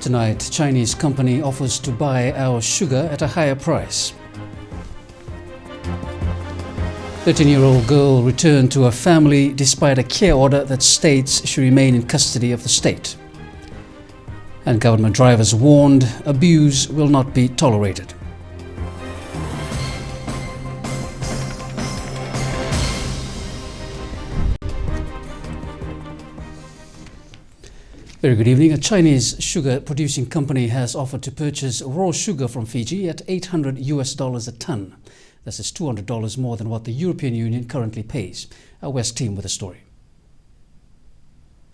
Tonight, Chinese company offers to buy our sugar at a higher price. 13-year-old girl returned to her family despite a care order that states she remain in custody of the state. And government drivers warned abuse will not be tolerated. Very good evening. A Chinese sugar producing company has offered to purchase raw sugar from Fiji at $800 a ton. This is $200 more than what the European Union currently pays. Our West team with a story.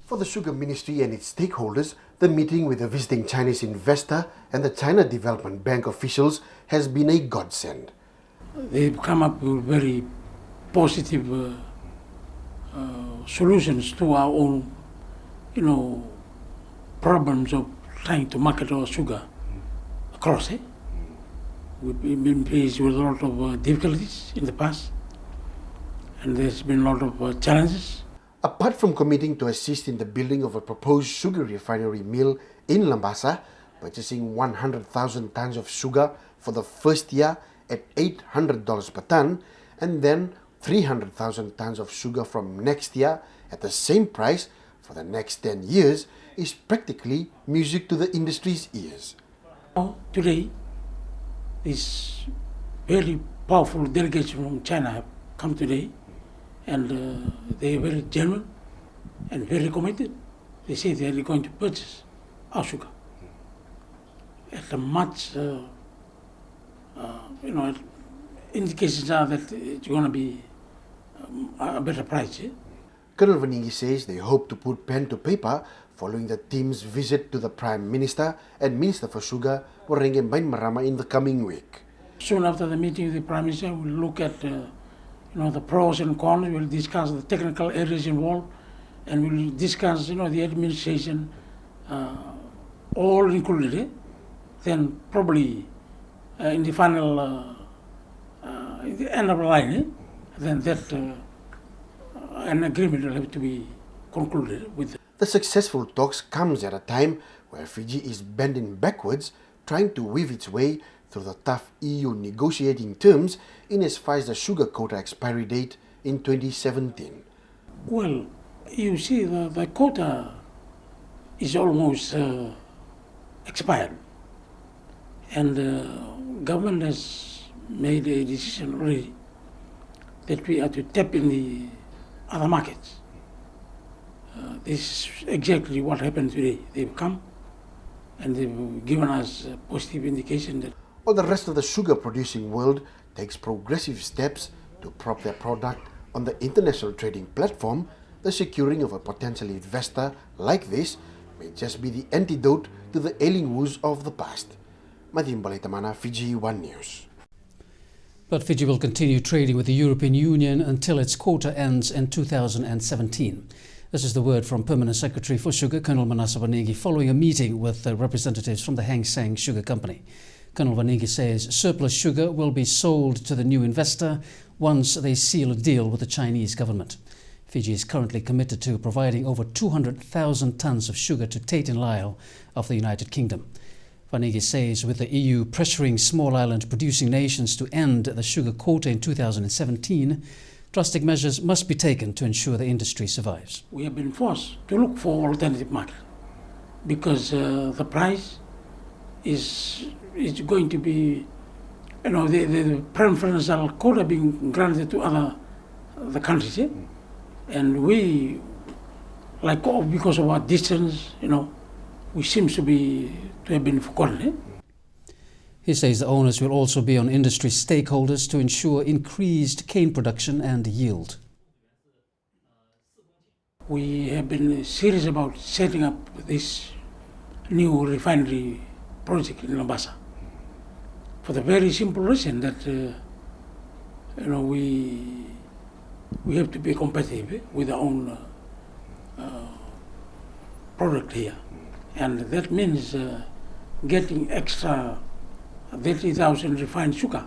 For the Sugar Ministry and its stakeholders, the meeting with a visiting Chinese investor and the China Development Bank officials has been a godsend. They've come up with very positive solutions to our own, problems of trying to market our sugar across. We've been faced with a lot of difficulties in the past, and there's been a lot of challenges. Apart from committing to assist in the building of a proposed sugar refinery mill in Lambasa, purchasing 100,000 tons of sugar for the first year at $800 per ton, and then 300,000 tons of sugar from next year at the same price for the next 10 years, is practically music to the industry's ears. Today, this very powerful delegation from China have come today, and they are very genuine and very committed. They say they are going to purchase our sugar at a much, indications are that it's going to be a better price. Colonel Vaningi says they hope to put pen to paper following the team's visit to the Prime Minister and Minister for Sugar, Warenge Marama, in the coming week. Soon after the meeting with the Prime Minister, we'll look at the pros and cons. We'll discuss the technical areas involved, and we'll discuss the administration, all included. Then probably in the final, in the end of the line, then that an agreement will have to be concluded with. The successful talks comes at a time where Fiji is bending backwards, trying to weave its way through the tough EU negotiating terms in as far as the sugar quota expiry date in 2017. Well, you see, the quota is almost expired, and the government has made a decision already that we are to tap in the other markets. This is exactly what happened today. They've come and they've given us a positive indication that while the rest of the sugar producing world takes progressive steps to prop their product on the international trading platform, the securing of a potential investor like this may just be the antidote to the ailing woes of the past. Madim Bulletin, Fiji One News. But Fiji will continue trading with the European Union until its quota ends in 2017. This is the word from Permanent Secretary for Sugar, Colonel Manasa Vanegi, following a meeting with representatives from the Hang Seng Sugar Company. Colonel Vanegi says surplus sugar will be sold to the new investor once they seal a deal with the Chinese government. Fiji is currently committed to providing over 200,000 tons of sugar to Tate & Lyle of the United Kingdom. Vanegi says with the EU pressuring small island producing nations to end the sugar quota in 2017, drastic measures must be taken to ensure the industry survives. We have been forced to look for alternative market because the price is going to be, the preferential quota being granted to the countries, and we, because of our distance, we seem to have been forgotten. He says the onus will also be on industry stakeholders to ensure increased cane production and yield. We have been serious about setting up this new refinery project in Lambasa for the very simple reason that we have to be competitive with our own product here, and that means getting extra 30,000 refined sugar.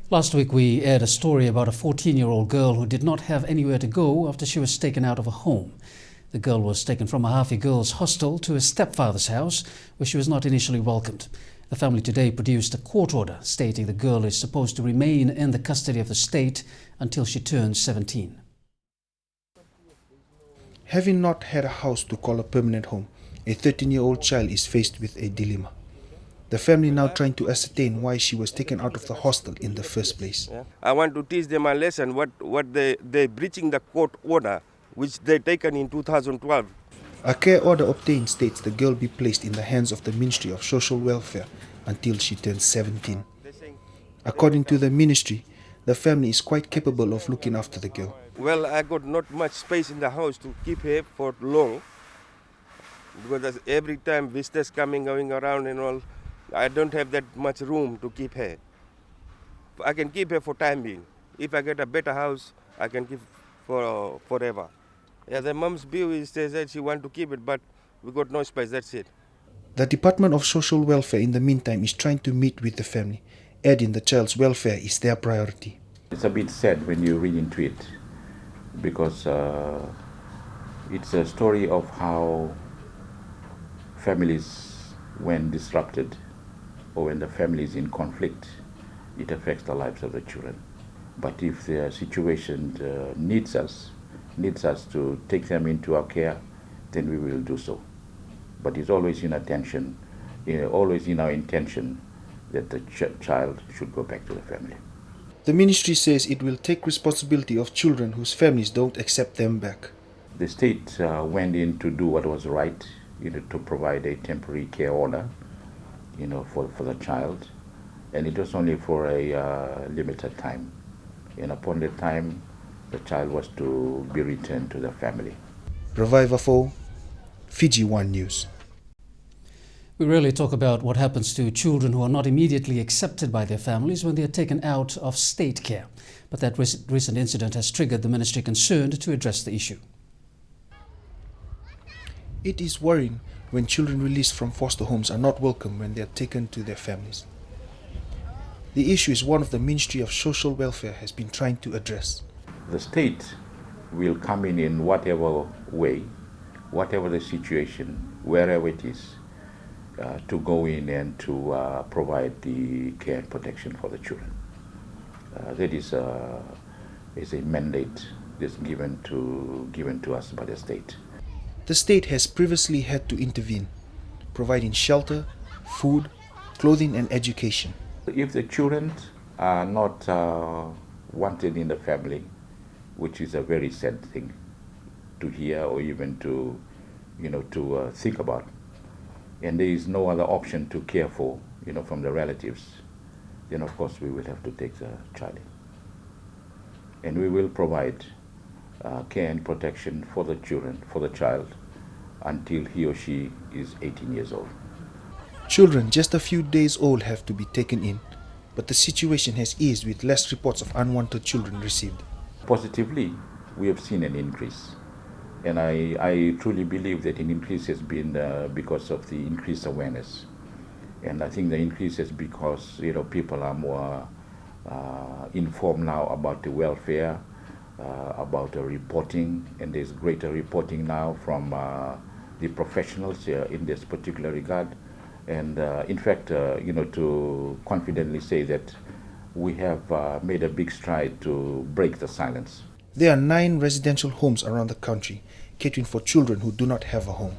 Last week we aired a story about a 14-year-old girl who did not have anywhere to go after she was taken out of a home. The girl was taken from a Hafi girls' hostel to a stepfather's house, where she was not initially welcomed. The family today produced a court order stating the girl is supposed to remain in the custody of the state until she turns 17. Having not had a house to call a permanent home, a 13-year-old child is faced with a dilemma. The family now trying to ascertain why she was taken out of the hostel in the first place. I want to teach them a lesson what they breaching the court order which they taken in 2012. A care order obtained states the girl be placed in the hands of the Ministry of Social Welfare until she turns 17. According to the ministry, the family is quite capable of looking after the girl. Well, I got not much space in the house to keep her for long, because every time visitors going around and all, I don't have that much room to keep her. I can keep her for time being. If I get a better house, I can keep for forever. Yeah, the mom's view says that she want to keep it, but we got no space, that's it. The Department of Social Welfare in the meantime is trying to meet with the family, adding the child's welfare is their priority. It's a bit sad when you read into it, because it's a story of how families, when disrupted or when the family is in conflict, it affects the lives of the children. But if the situation needs us to take them into our care, then we will do so. But it's always in attention, always in our intention that the child should go back to the family. The ministry says it will take responsibility of children whose families don't accept them back. The state went in to do what was right, to provide a temporary care order, for the child, and it was only for a limited time. And upon the time, the child was to be returned to the family. Reviver for Fiji One News. We rarely talk about what happens to children who are not immediately accepted by their families when they are taken out of state care. But that recent incident has triggered the ministry concerned to address the issue. It is worrying when children released from foster homes are not welcome when they are taken to their families. The issue is one of the Ministry of Social Welfare has been trying to address. The state will come in whatever way, whatever the situation, wherever it is, to go in and to provide the care and protection for the children. That is a mandate that's given to us by the state. The state has previously had to intervene, providing shelter, food, clothing and education. If the children are not wanted in the family, which is a very sad thing to hear or even to think about, and there is no other option to care for, from the relatives, then of course we will have to take the child in. And we will provide care and protection for the child, until he or she is 18 years old. Children just a few days old have to be taken in, but the situation has eased with less reports of unwanted children received. Positively, we have seen an increase. And I truly believe that an increase has been because of the increased awareness. And I think the increase is because people are more informed now about the welfare, about the reporting, and there's greater reporting now from the professionals in this particular regard. And in fact, to confidently say that we have made a big stride to break the silence. There are 9 residential homes around the country catering for children who do not have a home.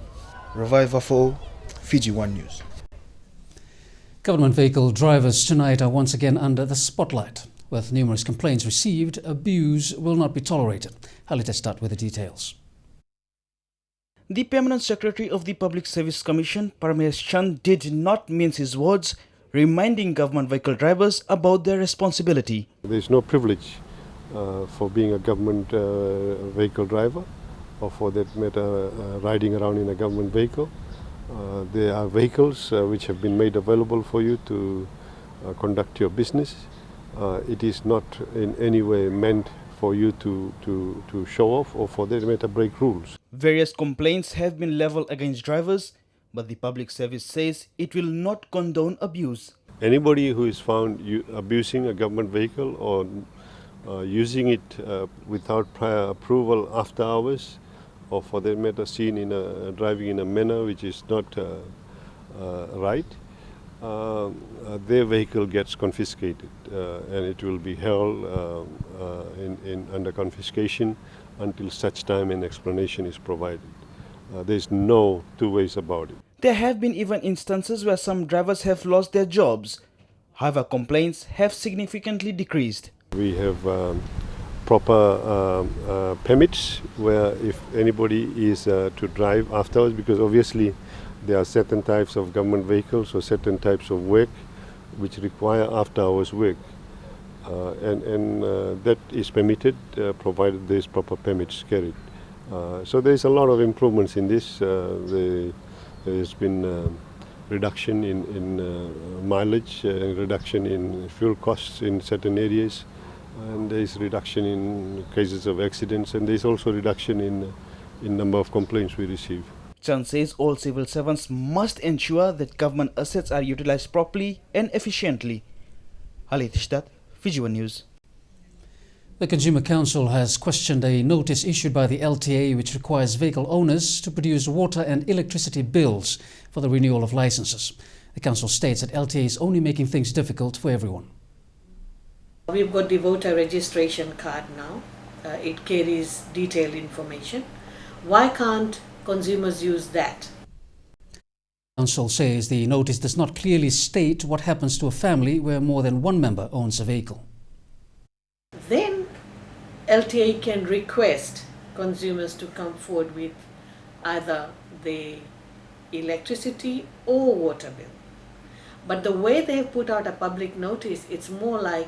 Reviver for Fiji One News. Government vehicle drivers tonight are once again under the spotlight. With numerous complaints received, abuse will not be tolerated. Let's start with the details. The Permanent Secretary of the Public Service Commission, Parmesh Chand, did not mince his words, reminding government vehicle drivers about their responsibility. There is no privilege for being a government vehicle driver, or for that matter riding around in a government vehicle. There are vehicles which have been made available for you to conduct your business. It is not in any way meant for you to show off or for that matter break rules. Various complaints have been leveled against drivers, but the Public Service says it will not condone abuse. Anybody who is found abusing a government vehicle or using it without prior approval after hours or for that matter seen in driving in a manner which is not right, their vehicle gets confiscated and it will be held under confiscation until such time an explanation is provided. There's no two ways about it. There have been even instances where some drivers have lost their jobs. However, complaints have significantly decreased. We have proper permits where if anybody is to drive afterwards, because obviously there are certain types of government vehicles or certain types of work which require after hours work. And that is permitted provided there is proper permits carried. So there is a lot of improvements in this. There has been reduction in mileage, reduction in fuel costs in certain areas, and there is reduction in cases of accidents, and there is also reduction in number of complaints we receive. Chan says all civil servants must ensure that government assets are utilized properly and efficiently. Halith Ishtat, Fiji One News. The Consumer Council has questioned a notice issued by the LTA which requires vehicle owners to produce water and electricity bills for the renewal of licenses. The council states that LTA is only making things difficult for everyone. We've got the voter registration card now. It carries detailed information. Why can't consumers use that? The council says the notice does not clearly state what happens to a family where more than one member owns a vehicle. Then LTA can request consumers to come forward with either the electricity or water bill. But the way they have put out a public notice, it's more like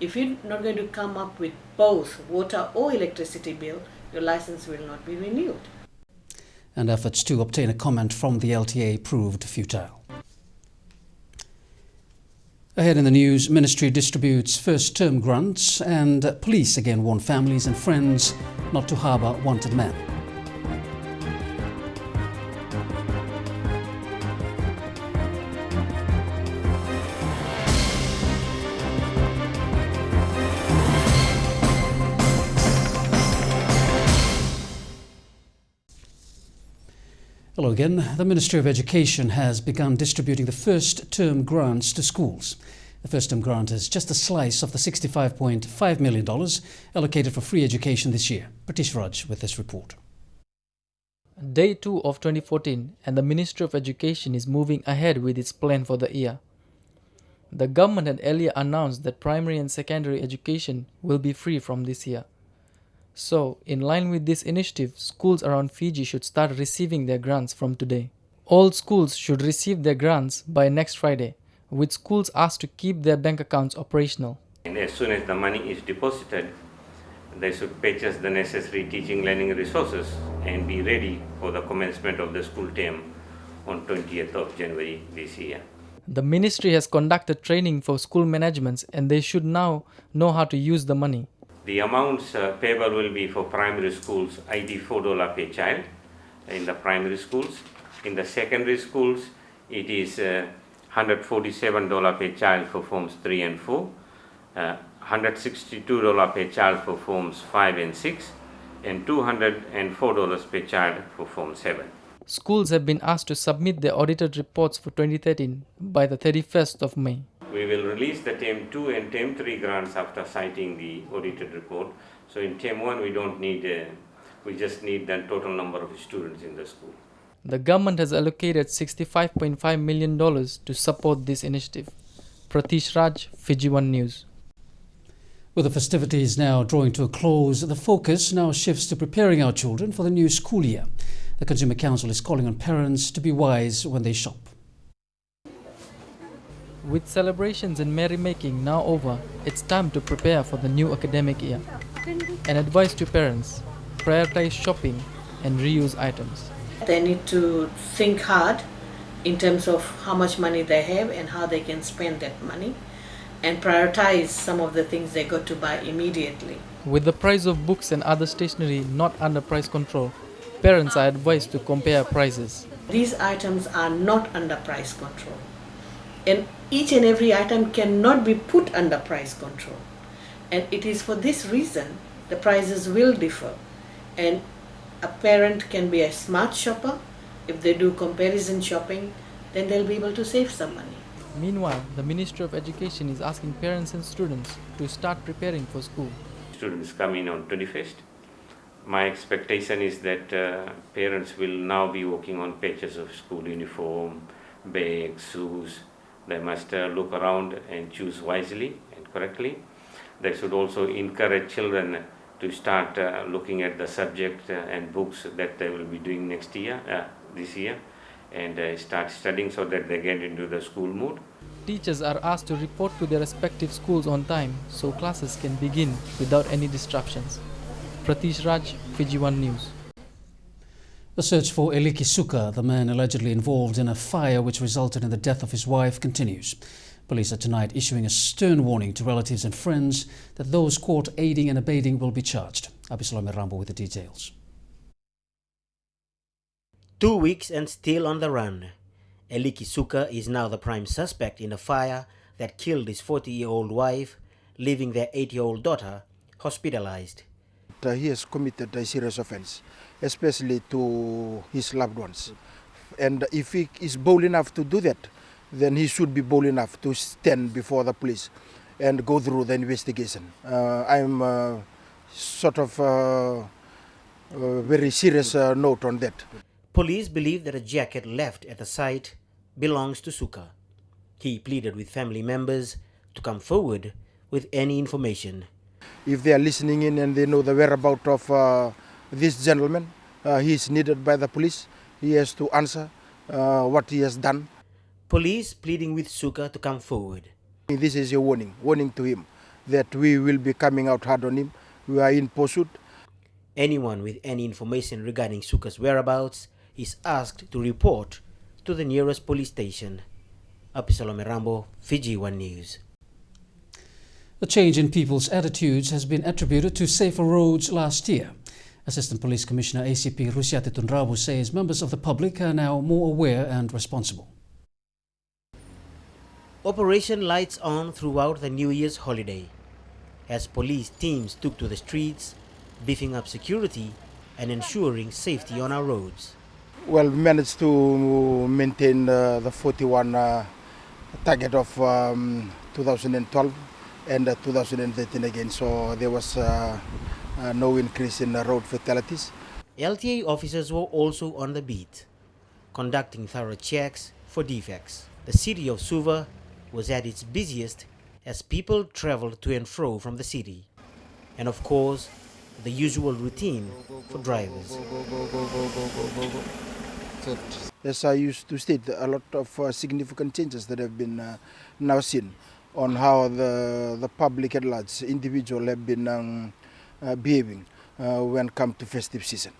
if you're not going to come up with both water or electricity bill, your license will not be renewed. And efforts to obtain a comment from the LTA proved futile. Ahead in the news, Ministry distributes first-term grants and police again warn families and friends not to harbour wanted men. Hello again. The Ministry of Education has begun distributing the first-term grants to schools. The first-term grant is just a slice of the $65.5 million allocated for free education this year. Pratish Raj with this report. Day 2 of 2014 and the Ministry of Education is moving ahead with its plan for the year. The government had earlier announced that primary and secondary education will be free from this year. So, in line with this initiative, schools around Fiji should start receiving their grants from today. All schools should receive their grants by next Friday, with schools asked to keep their bank accounts operational. And as soon as the money is deposited, they should purchase the necessary teaching learning resources and be ready for the commencement of the school term on 20th of January this year. The ministry has conducted training for school managements and they should now know how to use the money. The amounts payable will be for primary schools, $84 per child in the primary schools. In the secondary schools, it is $147 per child for forms 3 and 4, $162 per child for forms 5 and 6, and $204 per child for form 7. Schools have been asked to submit their audited reports for 2013 by the 31st of May. We will release the Term 2 and Term 3 grants after citing the audited report. So in Term 1, we just need the total number of students in the school. The government has allocated $65.5 million to support this initiative. Pratish Raj, Fiji One News. With the festivities now drawing to a close, the focus now shifts to preparing our children for the new school year. The Consumer Council is calling on parents to be wise when they shop. With celebrations and merrymaking now over, it's time to prepare for the new academic year. An advice to parents: prioritize shopping and reuse items. They need to think hard in terms of how much money they have and how they can spend that money, and prioritize some of the things they got to buy immediately. With the price of books and other stationery not under price control, parents are advised to compare prices. These items are not under price control, and each and every item cannot be put under price control, and it is for this reason the prices will differ, and A parent can be a smart shopper. If they do comparison shopping, then they'll be able to save some money. Meanwhile, the Ministry of Education is asking parents and students to start preparing for school. Students come in on 21st. My expectation is that parents will now be working on patches of school uniform, bags, shoes. They must look around and choose wisely and correctly. They should also encourage children to start looking at the subject and books that they will be doing this year, and start studying so that they get into the school mood. Teachers are asked to report to their respective schools on time so classes can begin without any disruptions. Pratish Raj, Fiji One News. The search for Eliki Suka, the man allegedly involved in a fire which resulted in the death of his wife, continues. Police are tonight issuing a stern warning to relatives and friends that those caught aiding and abetting will be charged. Abisalome Rambo with the details. 2 weeks and still on the run. Eliki Suka is now the prime suspect in a fire that killed his 40-year-old wife, leaving their 8-year-old daughter hospitalized. He has committed a serious offense, especially to his loved ones. And if he is bold enough to do that, then he should be bold enough to stand before the police and go through the investigation. I'm sort of very serious note on that. Police believe that a jacket left at the site belongs to Suka. He pleaded with family members to come forward with any information. If they are listening in and they know the whereabouts of this gentleman, he is needed by the police. He has to answer what he has done. Police pleading with Suka to come forward. This is a warning to him that we will be coming out hard on him. We are in pursuit. Anyone with any information regarding Suka's whereabouts is asked to report to the nearest police station. Abisalome Rambo, Fiji One News. The change in people's attitudes has been attributed to safer roads last year. Assistant Police Commissioner ACP Rusiati Tunrabu says members of the public are now more aware and responsible. Operation Lights On throughout the New Year's holiday, as police teams took to the streets, beefing up security and ensuring safety on our roads. Well, we managed to maintain the 41 target of 2012 and 2013 again, so there was no increase in road fatalities. LTA officers were also on the beat, conducting thorough checks for defects. The city of Suva was at its busiest as people traveled to and fro from the city. And of course, the usual routine for drivers. As I used to state, a lot of significant changes that have been now seen on how the public at large, individual have been behaving when come to festive season.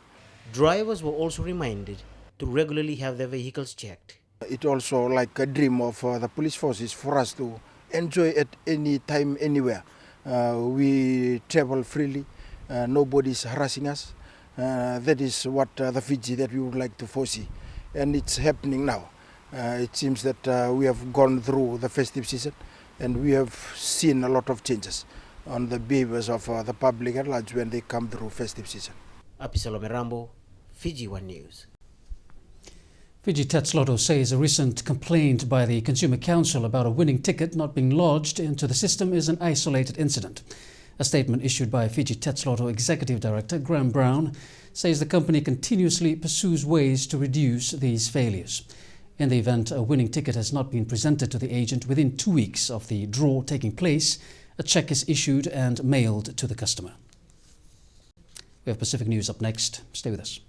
Drivers were also reminded to regularly have their vehicles checked. It also like a dream of the police forces for us to enjoy at any time, anywhere. We travel freely, nobody is harassing us. That is what the Fiji that we would like to foresee, and it's happening now. It seems that we have gone through the festive season and we have seen a lot of changes on the behaviors of the public at large when they come through festive season. Abisalome Rambo, Fiji One News. Fiji Tetslotto says a recent complaint by the Consumer Council about a winning ticket not being lodged into the system is an isolated incident. A statement issued by Fiji Tetslotto Executive Director Graham Brown says the company continuously pursues ways to reduce these failures. In the event a winning ticket has not been presented to the agent within 2 weeks of the draw taking place, a check is issued and mailed to the customer. We have Pacific News up next. Stay with us.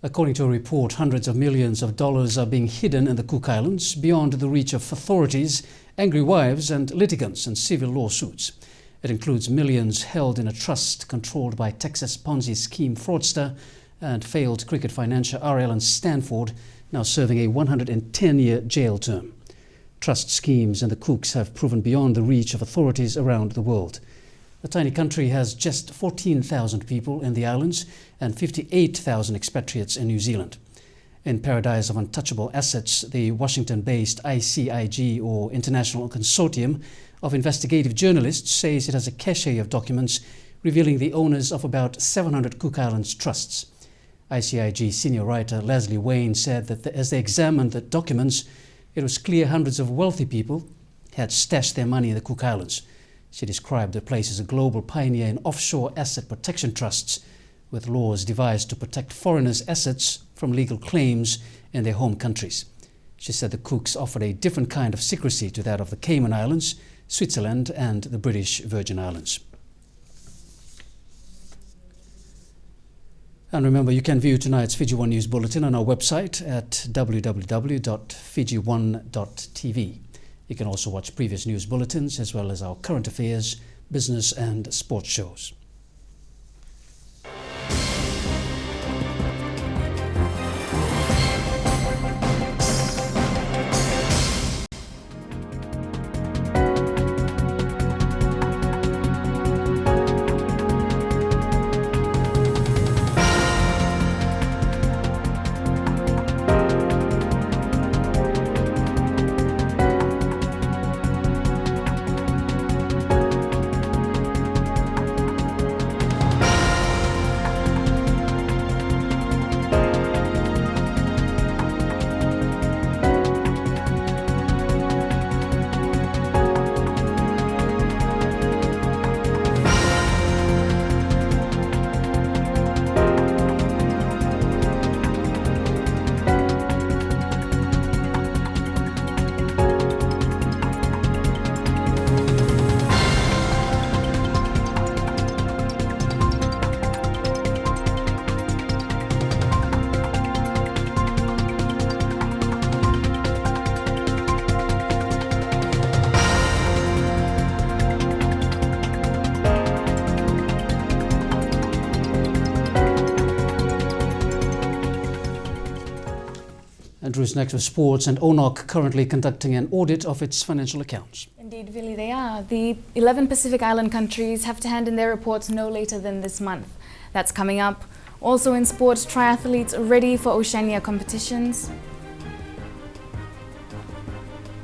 According to a report, hundreds of millions of dollars are being hidden in the Cook Islands beyond the reach of authorities, angry wives and litigants in civil lawsuits. It includes millions held in a trust controlled by Texas Ponzi scheme fraudster and failed cricket financier R. Ellen Stanford, now serving a 110-year jail term. Trust schemes in the Cooks have proven beyond the reach of authorities around the world. The tiny country has just 14,000 people in the islands and 58,000 expatriates in New Zealand. In Paradise of Untouchable Assets, the Washington-based ICIG, or International Consortium of Investigative Journalists, says it has a cache of documents revealing the owners of about 700 Cook Islands trusts. ICIG senior writer Leslie Wayne said that as they examined the documents, it was clear hundreds of wealthy people had stashed their money in the Cook Islands. She described the place as a global pioneer in offshore asset protection trusts, with laws devised to protect foreigners' assets from legal claims in their home countries. She said the Cooks offered a different kind of secrecy to that of the Cayman Islands, Switzerland and the British Virgin Islands. And remember, you can view tonight's Fiji One News Bulletin on our website at www.fijione.tv. You can also watch previous news bulletins as well as our current affairs, business and sports shows. Andrew's next with sports, and ONOC currently conducting an audit of its financial accounts. Indeed, Vili, they are. The 11 Pacific Island countries have to hand in their reports no later than this month. That's coming up. Also in sports, triathletes are ready for Oceania competitions.